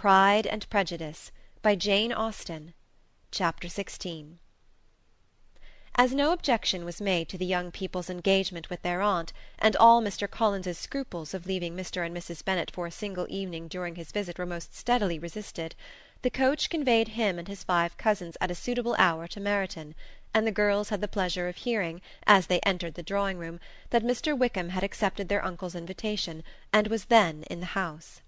Pride and Prejudice, by Jane Austen. Chapter 16. As no objection was made to the young people's engagement with their aunt, and all Mr. Collins's scruples of leaving Mr. and Mrs. Bennet for a single evening during his visit were most steadily resisted, the coach conveyed him and his 5 cousins at a suitable hour to Meryton, and the girls had the pleasure of hearing, as they entered the drawing-room, that Mr. Wickham had accepted their uncle's invitation, and was then in the house.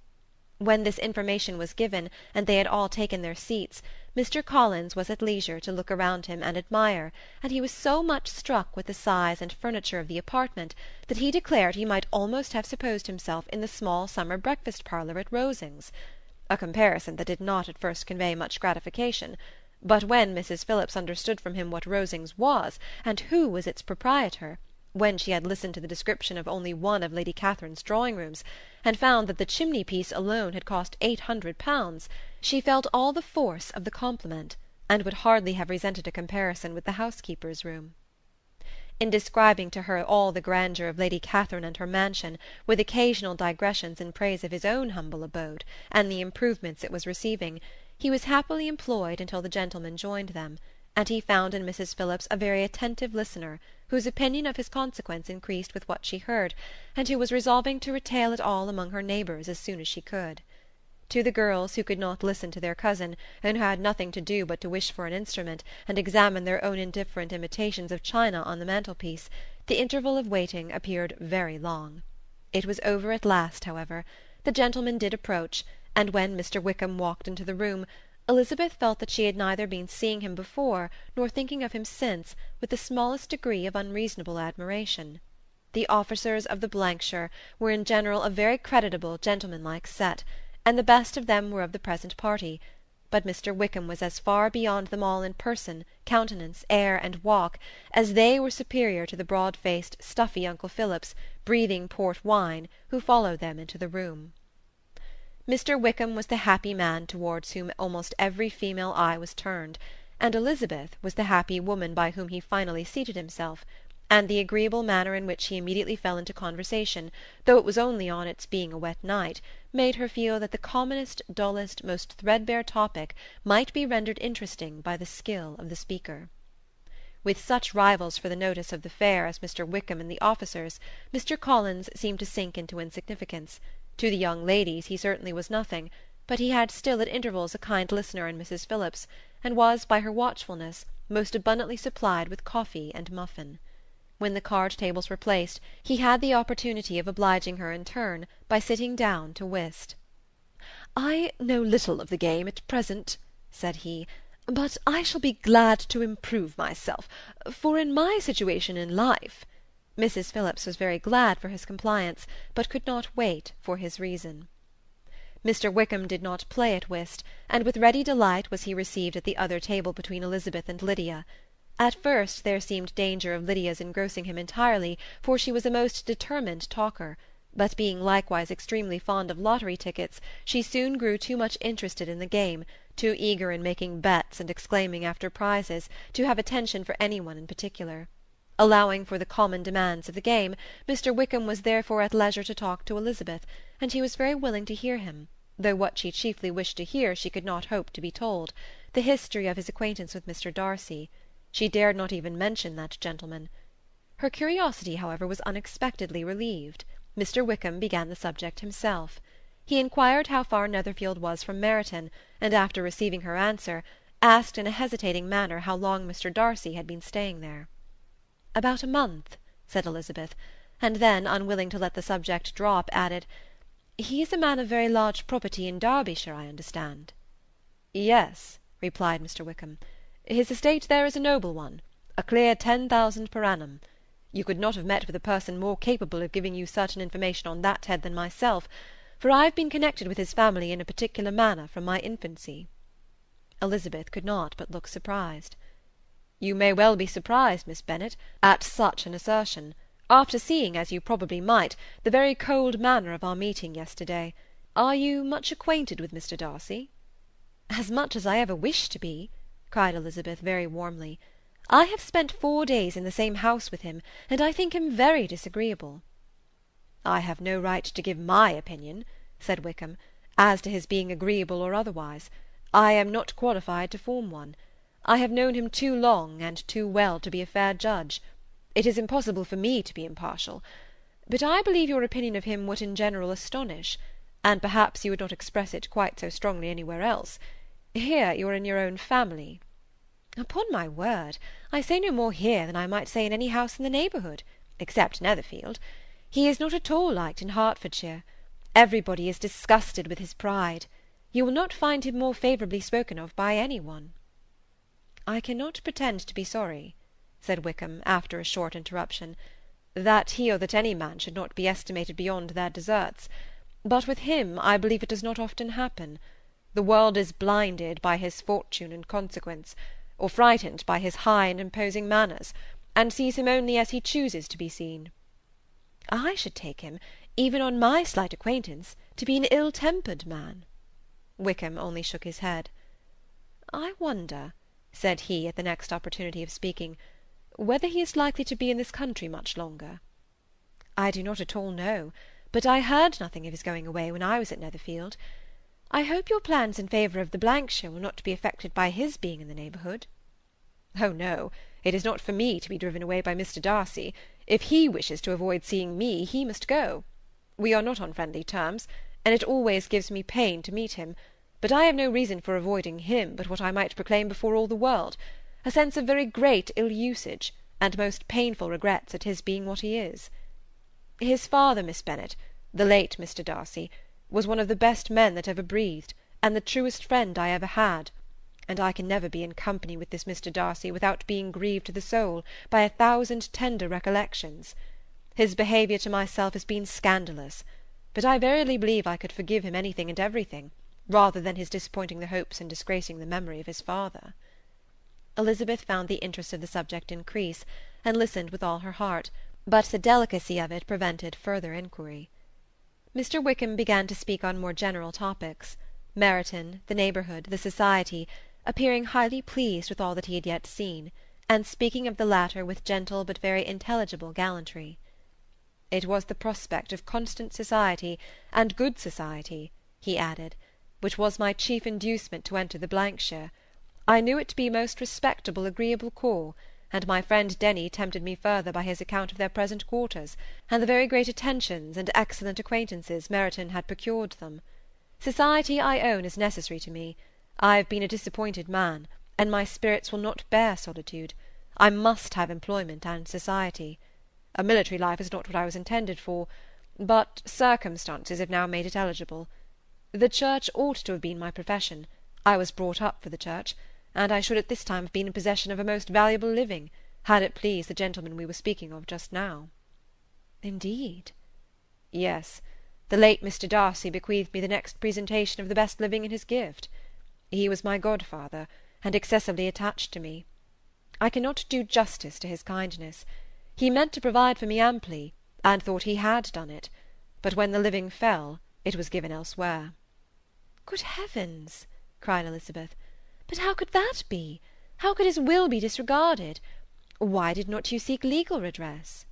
When this information was given, and they had all taken their seats, Mr. Collins was at leisure to look around him and admire, and he was so much struck with the size and furniture of the apartment that he declared he might almost have supposed himself in the small summer breakfast-parlour at Rosings, a comparison that did not at first convey much gratification. But when Mrs. Phillips understood from him what Rosings was, and who was its proprietor, when she had listened to the description of only one of Lady Catherine's drawing-rooms, and found that the chimney-piece alone had cost £800, she felt all the force of the compliment, and would hardly have resented a comparison with the housekeeper's room. In describing to her all the grandeur of Lady Catherine and her mansion, with occasional digressions in praise of his own humble abode, and the improvements it was receiving, he was happily employed until the gentlemen joined them, and he found in Mrs. Phillips a very attentive listener, whose opinion of his consequence increased with what she heard, and who was resolving to retail it all among her neighbours as soon as she could. To the girls, who could not listen to their cousin, and who had nothing to do but to wish for an instrument, and examine their own indifferent imitations of china on the mantelpiece, the interval of waiting appeared very long. It was over at last, however. The gentlemen did approach, and when Mr. Wickham walked into the room, Elizabeth felt that she had neither been seeing him before nor thinking of him since with the smallest degree of unreasonable admiration. The officers of the shire were in general a very creditable gentlemanlike set, and the best of them were of the present party, but Mr. Wickham was as far beyond them all in person, countenance, air, and walk, as they were superior to the broad-faced, stuffy Uncle Phillips, breathing port wine, who followed them into the room. Mr. Wickham was the happy man towards whom almost every female eye was turned, and Elizabeth was the happy woman by whom he finally seated himself, and the agreeable manner in which he immediately fell into conversation, though it was only on its being a wet night, made her feel that the commonest, dullest, most threadbare topic might be rendered interesting by the skill of the speaker. With such rivals for the notice of the fair as Mr. Wickham and the officers, Mr. Collins seemed to sink into insignificance. To the young ladies he certainly was nothing, but he had still at intervals a kind listener in Mrs. Phillips, and was, by her watchfulness, most abundantly supplied with coffee and muffin. When the card-tables were placed, he had the opportunity of obliging her in turn by sitting down to whist. "I know little of the game at present," said he, "but I shall be glad to improve myself, for in my situation in life—" Mrs. Phillips was very glad for his compliance, but could not wait for his reason. Mr. Wickham did not play at whist, and with ready delight was he received at the other table between Elizabeth and Lydia. At first there seemed danger of Lydia's engrossing him entirely, for she was a most determined talker, but being likewise extremely fond of lottery tickets, she soon grew too much interested in the game, too eager in making bets and exclaiming after prizes, to have attention for any one in particular. Allowing for the common demands of the game, Mr. Wickham was therefore at leisure to talk to Elizabeth, and she was very willing to hear him, though what she chiefly wished to hear she could not hope to be told, the history of his acquaintance with Mr. Darcy. She dared not even mention that gentleman. Her curiosity, however, was unexpectedly relieved. Mr. Wickham began the subject himself. He inquired how far Netherfield was from Meryton, and after receiving her answer, asked in a hesitating manner how long Mr. Darcy had been staying there. "About a month," said Elizabeth, and then, unwilling to let the subject drop, added, "He is a man of very large property in Derbyshire, I understand." "Yes," replied Mr. Wickham. "His estate there is a noble one, a clear 10,000 per annum. You could not have met with a person more capable of giving you certain information on that head than myself, for I have been connected with his family in a particular manner from my infancy." Elizabeth could not but look surprised. "You may well be surprised, Miss Bennet, at such an assertion, after seeing, as you probably might, the very cold manner of our meeting yesterday. Are you much acquainted with Mr. Darcy?" "As much as I ever wished to be," cried Elizabeth very warmly. "I have spent 4 days in the same house with him, and I think him very disagreeable." "I have no right to give my opinion," said Wickham, As to his being agreeable or otherwise, I am not qualified to form one. I have known him too long and too well to be a fair judge. It is impossible for me to be impartial. But I believe your opinion of him would in general astonish, and perhaps you would not express it quite so strongly anywhere else. Here you are in your own family. Upon my word, I say no more here than I might say in any house in the neighbourhood, except Netherfield. He is not at all liked in Hertfordshire. Everybody is disgusted with his pride. You will not find him more favourably spoken of by any one. I cannot pretend to be sorry, said Wickham, after a short interruption, that he or that any man should not be estimated beyond their deserts. But with him I believe it does not often happen. The world is blinded by his fortune and consequence, or frightened by his high and imposing manners, and sees him only as he chooses to be seen. I should take him, even on my slight acquaintance, to be an ill-tempered man. Wickham only shook his head. I wonder, said he, at the next opportunity of speaking, whether he is likely to be in this country much longer. I do not at all know, but I heard nothing of his going away when I was at Netherfield. I hope your plans in favour of the Blankshire will not be affected by his being in the neighbourhood. Oh, no, it is not for me to be driven away by Mr. Darcy. If he wishes to avoid seeing me, he must go. We are not on friendly terms, and it always gives me pain to meet him, but I have no reason for avoiding him but what I might proclaim before all the world, a sense of very great ill-usage, and most painful regrets at his being what he is. His father, Miss Bennet, the late Mr. Darcy, was one of the best men that ever breathed, and the truest friend I ever had, and I can never be in company with this Mr. Darcy without being grieved to the soul by 1,000 tender recollections. His behaviour to myself has been scandalous, but I verily believe I could forgive him anything and everything, rather than his disappointing the hopes and disgracing the memory of his father. Elizabeth found the interest of the subject increase, and listened with all her heart, but the delicacy of it prevented further inquiry. Mr. Wickham began to speak on more general topics, Meryton, the neighbourhood, the society, appearing highly pleased with all that he had yet seen, and speaking of the latter with gentle but very intelligible gallantry. It was the prospect of constant society, and good society, he added, which was my chief inducement to enter the Blankshire. I knew it to be a most respectable, agreeable corps, and my friend Denny tempted me further by his account of their present quarters, and the very great attentions and excellent acquaintances Meryton had procured them. Society, I own, is necessary to me. I have been a disappointed man, and my spirits will not bear solitude. I must have employment and society. A military life is not what I was intended for, but circumstances have now made it eligible. The church ought to have been my profession. I was brought up for the church, and I should at this time have been in possession of a most valuable living, had it pleased the gentleman we were speaking of just now. Indeed? Yes. The late Mr. Darcy bequeathed me the next presentation of the best living in his gift. He was my godfather, and excessively attached to me. I cannot do justice to his kindness. He meant to provide for me amply, and thought he had done it, but when the living fell, it was given elsewhere. Good heavens! cried Elizabeth. But how could that be? How could his will be disregarded? Why did not you seek legal redress?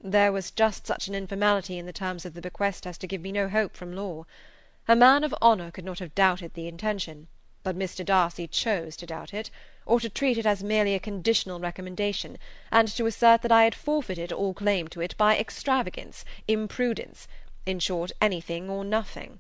There was just such an informality in the terms of the bequest as to give me no hope from law. A man of honour could not have doubted the intention, but Mr. Darcy chose to doubt it, or to treat it as merely a conditional recommendation, and to assert that I had forfeited all claim to it by extravagance, imprudence, in short, anything or nothing.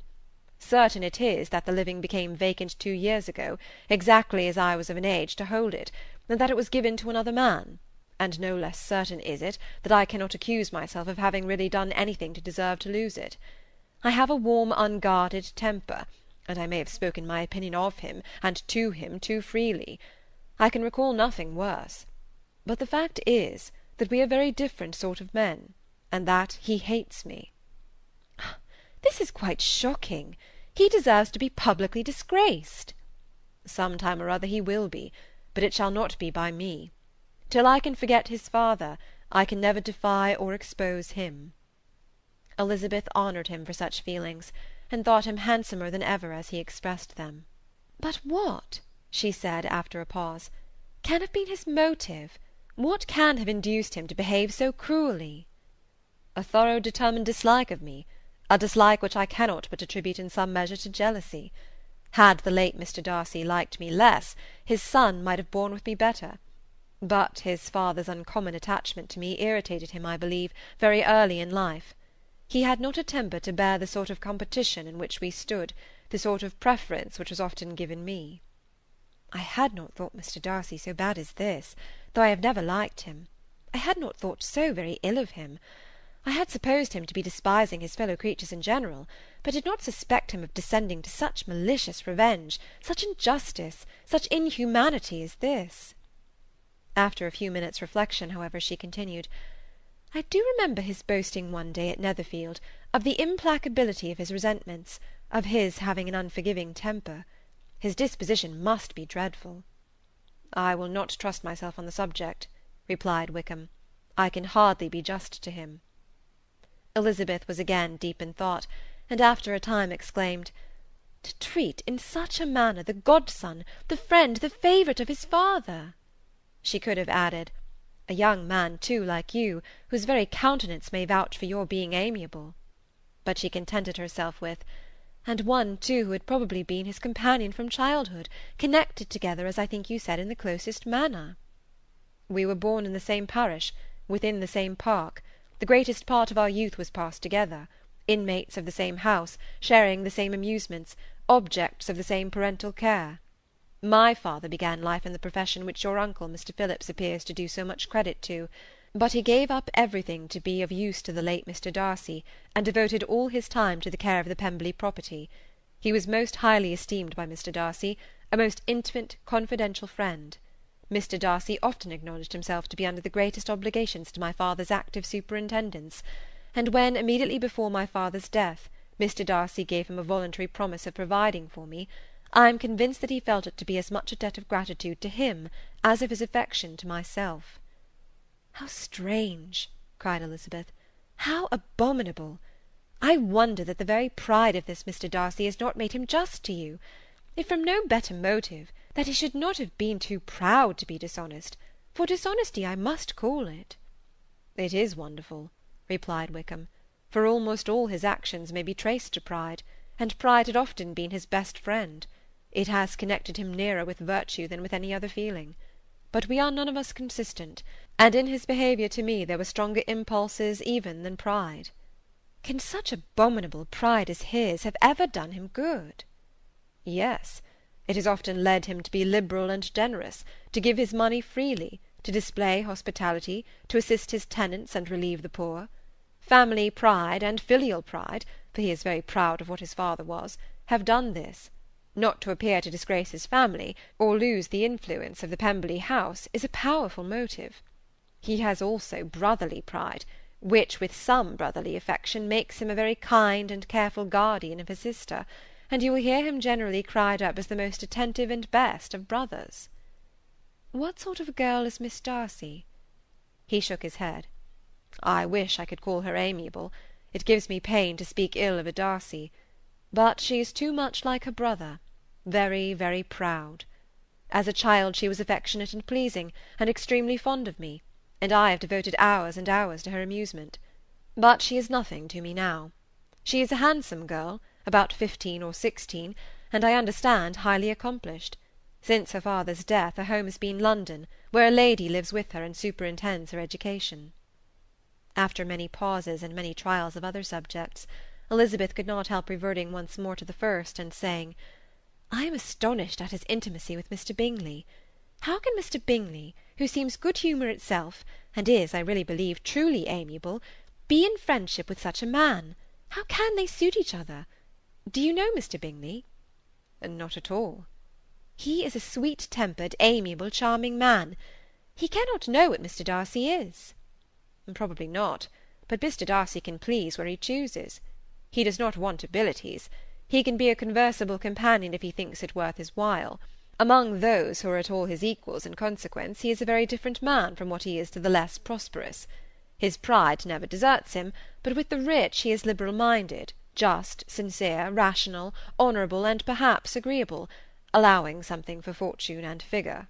Certain it is that the living became vacant 2 years ago, exactly as I was of an age to hold it, and that it was given to another man, and no less certain is it that I cannot accuse myself of having really done anything to deserve to lose it. I have a warm, unguarded temper, and I may have spoken my opinion of him and to him too freely. I can recall nothing worse. But the fact is that we are very different sort of men, and that he hates me. This is quite shocking. He deserves to be publicly disgraced. Some time or other he will be, but it shall not be by me. Till I can forget his father, I can never defy or expose him. Elizabeth honoured him for such feelings, and thought him handsomer than ever as he expressed them. But what, she said after a pause, can have been his motive? What can have induced him to behave so cruelly? A thorough determined dislike of me, a dislike which I cannot but attribute in some measure to jealousy. Had the late Mr. Darcy liked me less, his son might have borne with me better. But his father's uncommon attachment to me irritated him, I believe, very early in life. He had not a temper to bear the sort of competition in which we stood, the sort of preference which was often given me. I had not thought Mr. Darcy so bad as this, though I have never liked him. I had not thought so very ill of him. I had supposed him to be despising his fellow creatures in general, but did not suspect him of descending to such malicious revenge, such injustice, such inhumanity as this. After a few minutes' reflection, however, she continued, I do remember his boasting one day at Netherfield of the implacability of his resentments, of his having an unforgiving temper. His disposition must be dreadful. I will not trust myself on the subject, replied Wickham. I can hardly be just to him. Elizabeth was again deep in thought, and after a time exclaimed, To treat in such a manner the godson, the friend, the favourite of his father! She could have added, A young man, too, like you, whose very countenance may vouch for your being amiable. But she contented herself with, And one, too, who had probably been his companion from childhood, connected together, as I think you said, in the closest manner. We were born in the same parish, within the same park. The greatest part of our youth was passed together, inmates of the same house, sharing the same amusements, objects of the same parental care. My father began life in the profession which your uncle, Mr. Phillips, appears to do so much credit to, but he gave up everything to be of use to the late Mr. Darcy, and devoted all his time to the care of the Pemberley property. He was most highly esteemed by Mr. Darcy, a most intimate, confidential friend. Mr. Darcy often acknowledged himself to be under the greatest obligations to my father's active superintendence, and when, immediately before my father's death, Mr. Darcy gave him a voluntary promise of providing for me, I am convinced that he felt it to be as much a debt of gratitude to him as of his affection to myself. How strange! cried Elizabeth. How abominable! I wonder that the very pride of this Mr. Darcy has not made him just to you. If from no better motive, that he should not have been too proud to be dishonest, for dishonesty I must call it. It is wonderful, replied Wickham, for almost all his actions may be traced to pride, and pride had often been his best friend. It has connected him nearer with virtue than with any other feeling. But we are none of us consistent, and in his behaviour to me there were stronger impulses even than pride. Can such abominable pride as his have ever done him good? Yes, it has often led him to be liberal and generous, to give his money freely, to display hospitality, to assist his tenants and relieve the poor. Family pride and filial pride, for he is very proud of what his father was, have done this. Not to appear to disgrace his family, or lose the influence of the Pemberley house, is a powerful motive. He has also brotherly pride, which with some brotherly affection makes him a very kind and careful guardian of his sister, and you will hear him generally cried up as the most attentive and best of brothers. What sort of a girl is Miss Darcy? He shook his head. I wish I could call her amiable. It gives me pain to speak ill of a Darcy. But she is too much like her brother, very, very proud. As a child she was affectionate and pleasing, and extremely fond of me, and I have devoted hours and hours to her amusement. But she is nothing to me now. She is a handsome girl, about 15 or 16, and I understand highly accomplished. Since her father's death her home has been London, where a lady lives with her and superintends her education. After many pauses and many trials of other subjects, Elizabeth could not help reverting once more to the first, and saying, I am astonished at his intimacy with Mr. Bingley. How can Mr. Bingley, who seems good humour itself, and is, I really believe, truly amiable, be in friendship with such a man? How can they suit each other? Do you know Mr. Bingley? Not at all. He is a sweet-tempered, amiable, charming man. He cannot know what Mr. Darcy is. Probably not, but Mr. Darcy can please where he chooses. He does not want abilities. He can be a conversable companion if he thinks it worth his while. Among those who are at all his equals in consequence, he is a very different man from what he is to the less prosperous. His pride never deserts him, but with the rich he is liberal-minded, just, sincere, rational, honourable, and perhaps agreeable, allowing something for fortune and figure.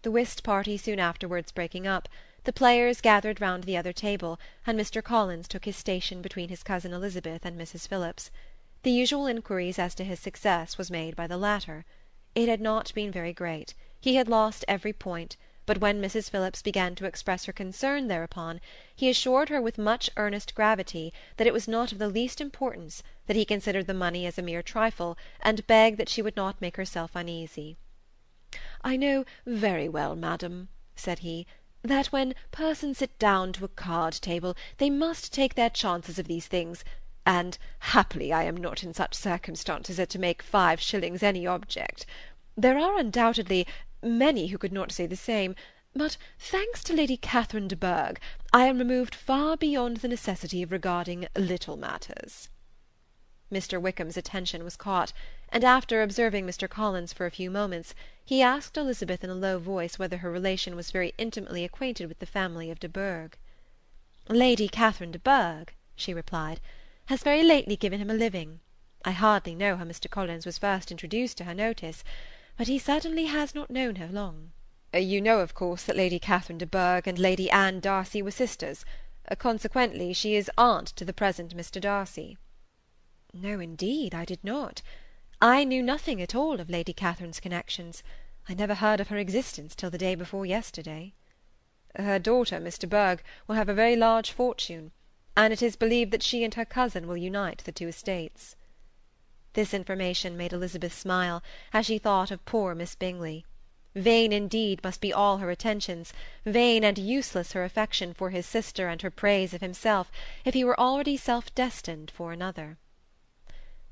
The whist party soon afterwards breaking up, The players gathered round the other table, and Mr. Collins took his station between his cousin Elizabeth and Mrs. Phillips. The usual inquiries as to his success was made by the latter. It had not been very great. He had lost every point, but when Mrs. Phillips began to express her concern thereupon, he assured her with much earnest gravity that it was not of the least importance, that he considered the money as a mere trifle, and begged that she would not make herself uneasy. "I know very well, madam," said he, "that when persons sit down to a card-table they must take their chances of these things, and happily I am not in such circumstances as to make 5 shillings any object. There are undoubtedly many who could not say the same, but, thanks to Lady Catherine de Bourgh, I am removed far beyond the necessity of regarding little matters." Mr. Wickham's attention was caught, and after observing Mr. Collins for a few moments, he asked Elizabeth in a low voice whether her relation was very intimately acquainted with the family of de Bourgh. "Lady Catherine de Bourgh," she replied, "has very lately given him a living. I hardly know how Mr. Collins was first introduced to her notice, but he certainly has not known her long." "You know, of course, that Lady Catherine de Bourgh and Lady Anne Darcy were sisters. Consequently, she is aunt to the present Mr. Darcy." "No, indeed, I did not. I knew nothing at all of Lady Catherine's connections. I never heard of her existence till the day before yesterday." "Her daughter, Miss de Bourgh, will have a very large fortune, and it is believed that she and her cousin will unite the 2 estates." This information made Elizabeth smile, as she thought of poor Miss Bingley. Vain indeed must be all her attentions, vain and useless her affection for his sister and her praise of himself, if he were already self-destined for another.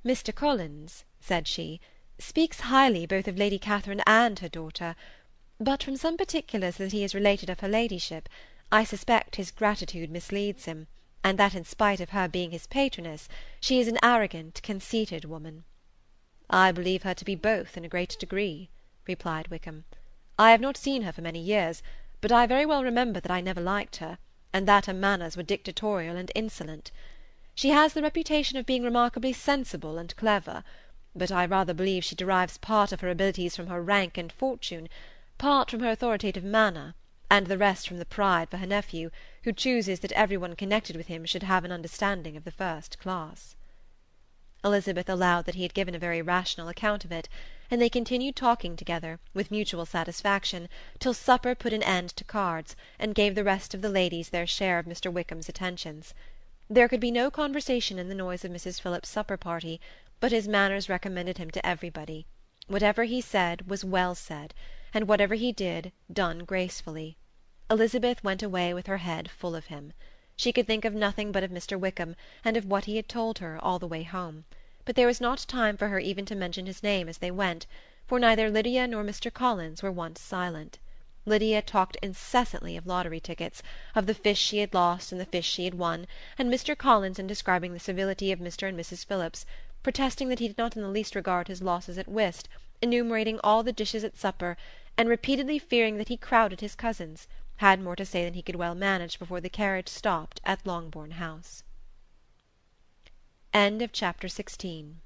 "Mr. Collins," said she, "speaks highly both of Lady Catherine and her daughter, but from some particulars that he has related of her ladyship, I suspect his gratitude misleads him, and that in spite of her being his patroness, she is an arrogant, conceited woman." "I believe her to be both in a great degree," replied Wickham. "I have not seen her for many years, but I very well remember that I never liked her, and that her manners were dictatorial and insolent. She has the reputation of being remarkably sensible and clever, but I rather believe she derives part of her abilities from her rank and fortune, part from her authoritative manner, and the rest from the pride for her nephew, who chooses that every one connected with him should have an understanding of the first class." Elizabeth allowed that he had given a very rational account of it, and they continued talking together, with mutual satisfaction, till supper put an end to cards, and gave the rest of the ladies their share of Mr. Wickham's attentions. There could be no conversation in the noise of Mrs. Phillips's supper-party, but his manners recommended him to everybody. Whatever he said was well said, and whatever he did, done gracefully. Elizabeth went away with her head full of him. She could think of nothing but of Mr. Wickham, and of what he had told her, all the way home. But there was not time for her even to mention his name as they went, for neither Lydia nor Mr. Collins were once silent. Lydia talked incessantly of lottery tickets, of the fish she had lost and the fish she had won, and Mr. Collins, in describing the civility of Mr. and Mrs. Phillips, protesting that he did not in the least regard his losses at whist, enumerating all the dishes at supper, and repeatedly fearing that he crowded his cousins, had more to say than he could well manage before the carriage stopped at Longbourn House. Chapter 17